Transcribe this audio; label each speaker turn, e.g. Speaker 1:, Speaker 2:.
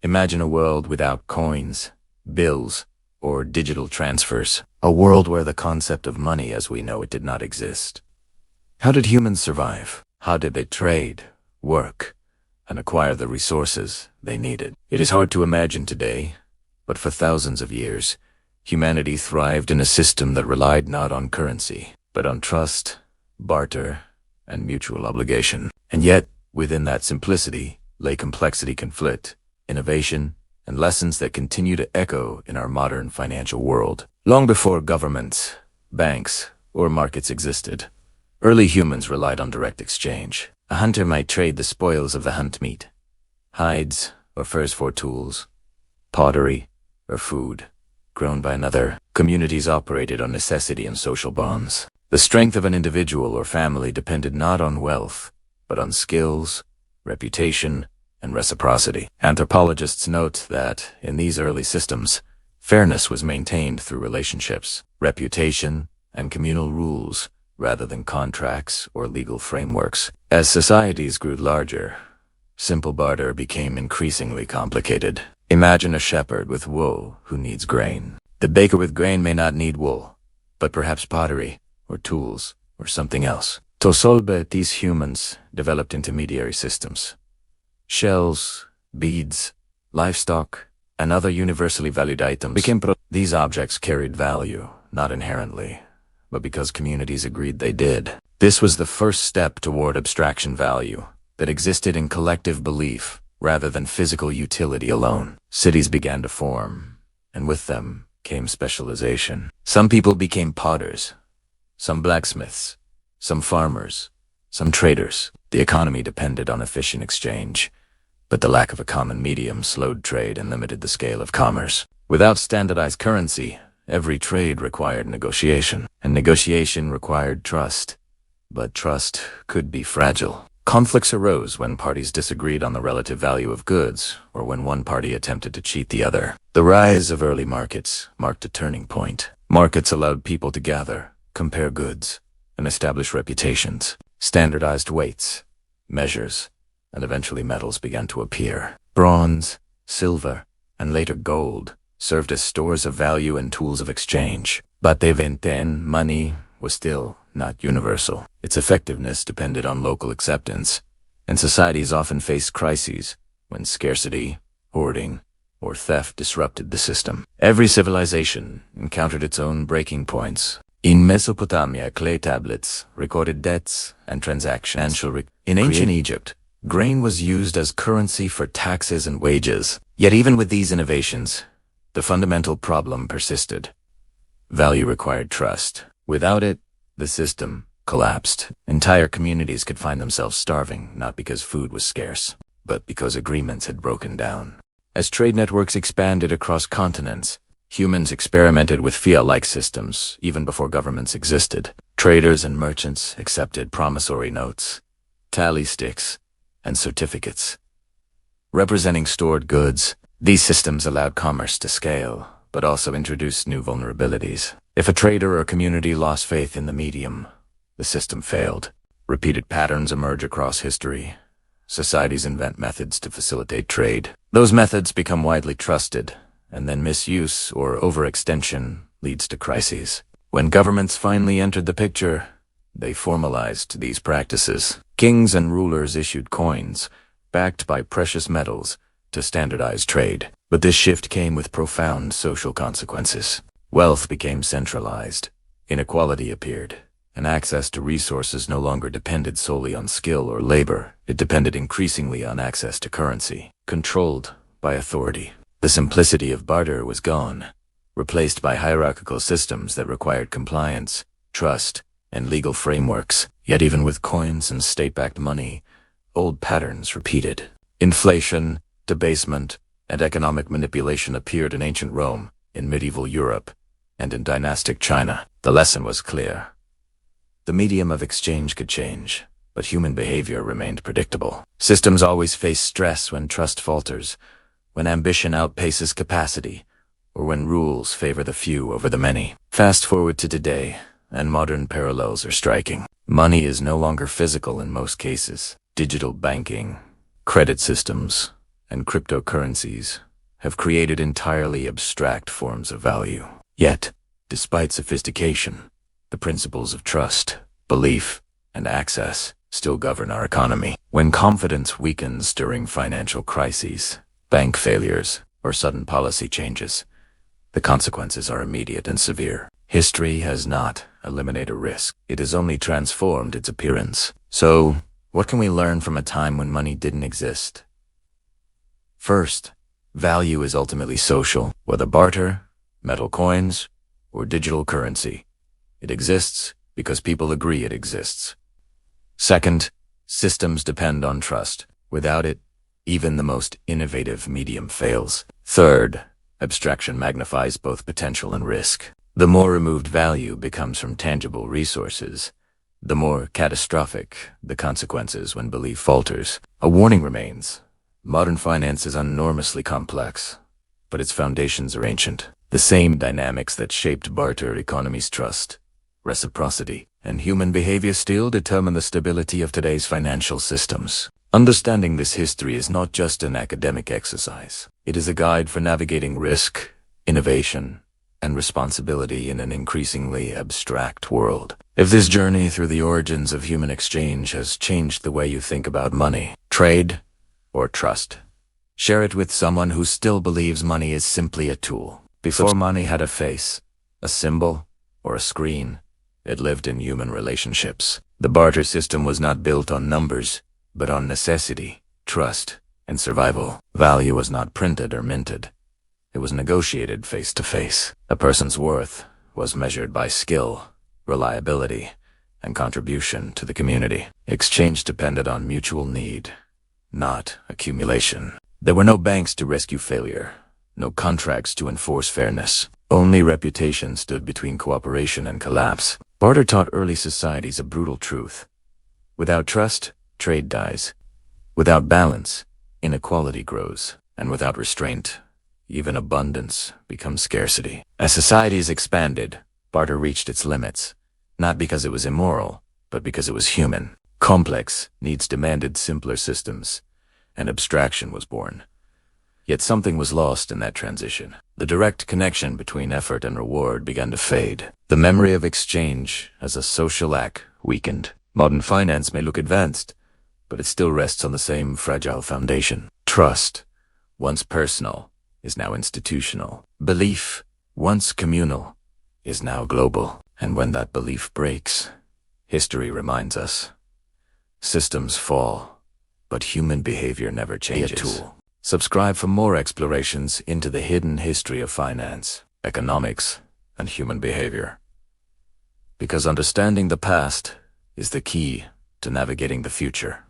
Speaker 1: Imagine a world without coins, bills, or digital transfers. A world where the concept of money as we know it did not exist. How did humans survive? How did they trade, work, and acquire the resources they needed? It is hard to imagine today, but for thousands of years, humanity thrived in a system that relied not on currency, but on trust, barter, and mutual obligation. And yet, within that simplicity lay complexity, conflict, innovation, and lessons that continue to echo in our modern financial world. Long before governments, banks, or markets existed, early humans relied on direct exchange. A hunter might trade the spoils of the hunt meat, hides or furs for tools, pottery or food grown by another. Communities operated on necessity and social bonds. The strength of an individual or family depended not on wealth, but on skills, reputation, and reciprocity. Anthropologists note that, in these early systems, fairness was maintained through relationships, reputation, and communal rules, rather than contracts or legal frameworks. As societies grew larger, simple barter became increasingly complicated. Imagine a shepherd with wool who needs grain. The baker with grain may not need wool, but perhaps pottery, or tools, or something else. To solve it, these humans developed intermediary systems. Shells, beads, livestock, and other universally valued items became These objects carried value, not inherently, but because communities agreed they did. This was the first step toward abstraction value that existed in collective belief rather than physical utility alone. Cities began to form, and with them came specialization. Some people became potters, some blacksmiths, some farmers, some traders. The economy depended on efficient exchange, but the lack of a common medium slowed trade and limited the scale of commerce. Without standardized currency, every trade required negotiation, and negotiation required trust. But trust could be fragile. Conflicts arose when parties disagreed on the relative value of goods, or when one party attempted to cheat the other. The rise of early markets marked a turning point. Markets allowed people to gather, compare goods, and establish reputations. Standardized weights, measures, and eventually metals began to appear. Bronze, silver, and later gold served as stores of value and tools of exchange. But then, money was still not universal. Its effectiveness depended on local acceptance, and societies often faced crises when scarcity, hoarding, or theft disrupted the system. Every civilization encountered its own breaking points. In Mesopotamia, clay tablets recorded debts and transactions. In ancient Egypt, grain was used as currency for taxes and wages. Yet even with these innovations, the fundamental problem persisted. Value required trust. Without it, the system collapsed. Entire communities could find themselves starving, not because food was scarce, but because agreements had broken down. As trade networks expanded across continents, humans experimented with fiat-like systems even before governments existed. Traders and merchants accepted promissory notes, tally sticks, and certificates, representing stored goods. These systems allowed commerce to scale, but also introduced new vulnerabilities. If a trader or community lost faith in the medium, the system failed. Repeated patterns emerge across history. Societies invent methods to facilitate trade. Those methods become widely trusted, and then misuse or overextension leads to crises. When governments finally entered the picture, they formalized these practices. Kings and rulers issued coins, backed by precious metals, to standardize trade. But this shift came with profound social consequences. Wealth became centralized, inequality appeared, and access to resources no longer depended solely on skill or labor. It depended increasingly on access to currency, controlled by authority. The simplicity of barter was gone, replaced by hierarchical systems that required compliance, trust, and legal frameworks. Yet even with coins and state-backed money, old patterns repeated. Inflation, debasement, and economic manipulation appeared in ancient Rome, in medieval Europe, and in dynastic China. The lesson was clear. The medium of exchange could change, but human behavior remained predictable. Systems always face stress when trust falters, when ambition outpaces capacity, or when rules favor the few over the many. Fast forward to today, and modern parallels are striking. Money is no longer physical in most cases. Digital banking, credit systems, and cryptocurrencies have created entirely abstract forms of value. Yet, despite sophistication, the principles of trust, belief, and access still govern our economy. When confidence weakens during financial crises, bank failures, or sudden policy changes, the consequences are immediate and severe. History has not eliminated risk. It has only transformed its appearance. So, what can we learn from a time when money didn't exist? First, value is ultimately social, whether barter, metal coins, or digital currency. It exists because people agree it exists. Second, systems depend on trust. Without it, even the most innovative medium fails. Third, abstraction magnifies both potential and risk. The more removed value becomes from tangible resources, the more catastrophic the consequences when belief falters. A warning remains. Modern finance is enormously complex, but its foundations are ancient. The same dynamics that shaped barter economies, trust, reciprocity, and human behavior still determine the stability of today's financial systems. Understanding this history is not just an academic exercise. It is a guide for navigating risk, innovation, and responsibility in an increasingly abstract world. If this journey through the origins of human exchange has changed the way you think about money, trade, or trust, share it with someone who still believes money is simply a tool. Before money had a face, a symbol, or a screen, it lived in human relationships. The barter system was not built on numbers, but on necessity, trust, and survival. Value was not printed or minted. It was negotiated face to face. A person's worth was measured by skill, reliability, and contribution to the community. Exchange depended on mutual need, not accumulation. There were no banks to rescue failure, no contracts to enforce fairness. Only reputation stood between cooperation and collapse. Barter taught early societies a brutal truth. Without trust, trade dies. Without balance, inequality grows. And without restraint, even abundance becomes scarcity. As societies expanded, barter reached its limits, not because it was immoral, but because it was human. Complex needs demanded simpler systems, and abstraction was born. Yet something was lost in that transition. The direct connection between effort and reward began to fade. The memory of exchange as a social act weakened. Modern finance may look advanced, but it still rests on the same fragile foundation. Trust, once personal, is now institutional. Belief, once communal, is now global. And when that belief breaks, history reminds us, systems fall, but human behavior never changes. Be a tool. Subscribe for more explorations into the hidden history of finance, economics, and human behavior. Because understanding the past is the key to navigating the future.